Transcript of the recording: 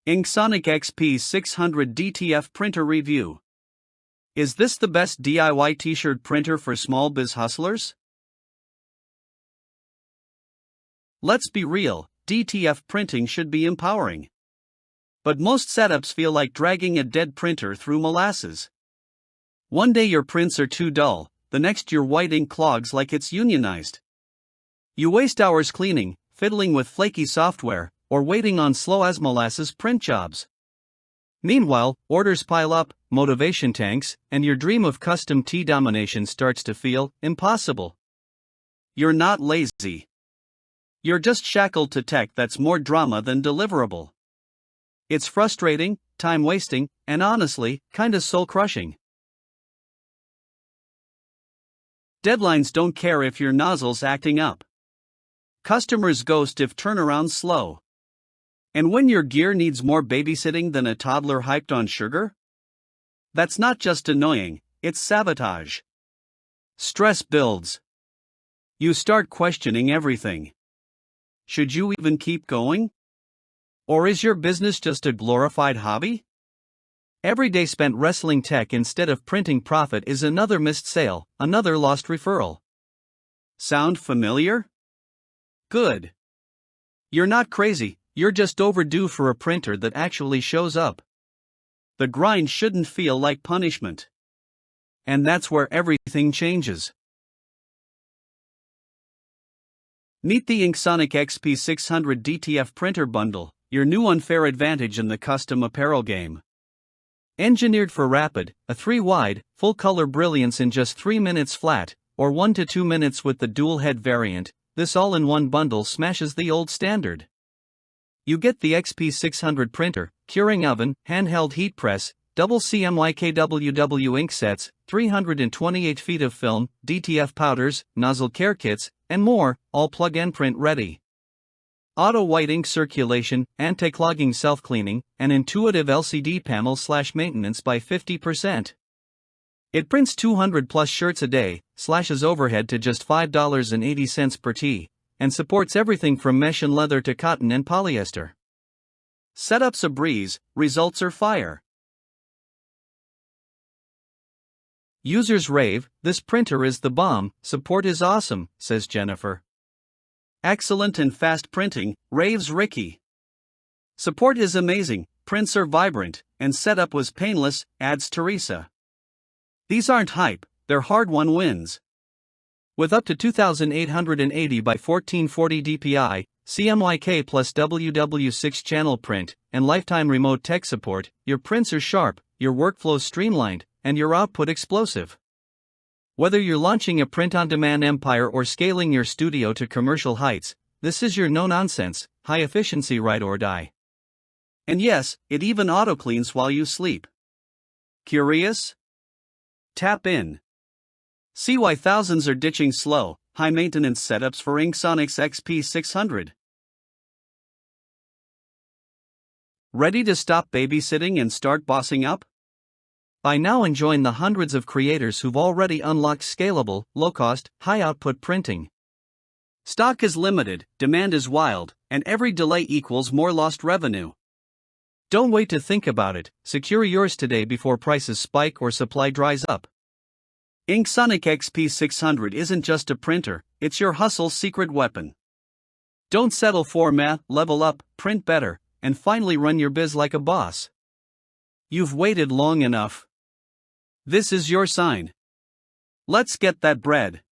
InkSonic XP600 DTF Printer Review. Is this the best DIY t-shirt printer for small biz hustlers? Let's be real, DTF printing should be empowering. But most setups feel like dragging a dead printer through molasses. One day your prints are too dull, the next your white ink clogs like it's unionized. You waste hours cleaning, fiddling with flaky software, or waiting on slow-as-molasses print jobs. Meanwhile, orders pile up, motivation tanks, and your dream of custom tee domination starts to feel impossible. You're not lazy. You're just shackled to tech that's more drama than deliverable. It's frustrating, time-wasting, and honestly, kinda soul-crushing. Deadlines don't care if your nozzle's acting up. Customers ghost if turnaround's slow. And when your gear needs more babysitting than a toddler hyped on sugar? That's not just annoying, it's sabotage. Stress builds. You start questioning everything. Should you even keep going? Or is your business just a glorified hobby? Every day spent wrestling tech instead of printing profit is another missed sale, another lost referral. Sound familiar? Good. You're not crazy. You're just overdue for a printer that actually shows up. The grind shouldn't feel like punishment. And that's where everything changes. Meet the InkSonic XP600 DTF printer bundle, your new unfair advantage in the custom apparel game. Engineered for rapid, a 3-wide, full-color brilliance in just 3 minutes flat, or 1 to 2 minutes with the dual-head variant, this all-in-one bundle smashes the old standard. You get the XP600 printer, curing oven, handheld heat press, double CMYKWW ink sets, 328 feet of film, DTF powders, nozzle care kits, and more, all plug and print ready. Auto white ink circulation, anti-clogging self-cleaning, and intuitive LCD panel/maintenance by 50%. It prints 200 plus shirts a day, slashes overhead to just $5.80 per tee, and supports everything from mesh and leather to cotton and polyester. Setup's a breeze, results are fire. Users rave, "This printer is the bomb, support is awesome," says Jennifer. Excellent and fast printing, raves Ricky. Support is amazing, prints are vibrant, and setup was painless, adds Teresa. These aren't hype, they're hard-won wins. With up to 2880 by 1440 dpi, CMYK plus WW6 channel print, and lifetime remote tech support, your prints are sharp, your workflow streamlined, and your output explosive. Whether you're launching a print-on-demand empire or scaling your studio to commercial heights, this is your no-nonsense, high-efficiency ride or die. And yes, it even auto-cleans while you sleep. Curious? Tap in. See why thousands are ditching slow, high-maintenance setups for InkSonic's XP600. Ready to stop babysitting and start bossing up? By now join the hundreds of creators who've already unlocked scalable, low-cost, high-output printing. Stock is limited, demand is wild, and every delay equals more lost revenue. Don't wait to think about it, secure yours today before prices spike or supply dries up. InkSonic XP600 isn't just a printer, it's your hustle's secret weapon. Don't settle for meh, level up, print better, and finally run your biz like a boss. You've waited long enough. This is your sign. Let's get that bread.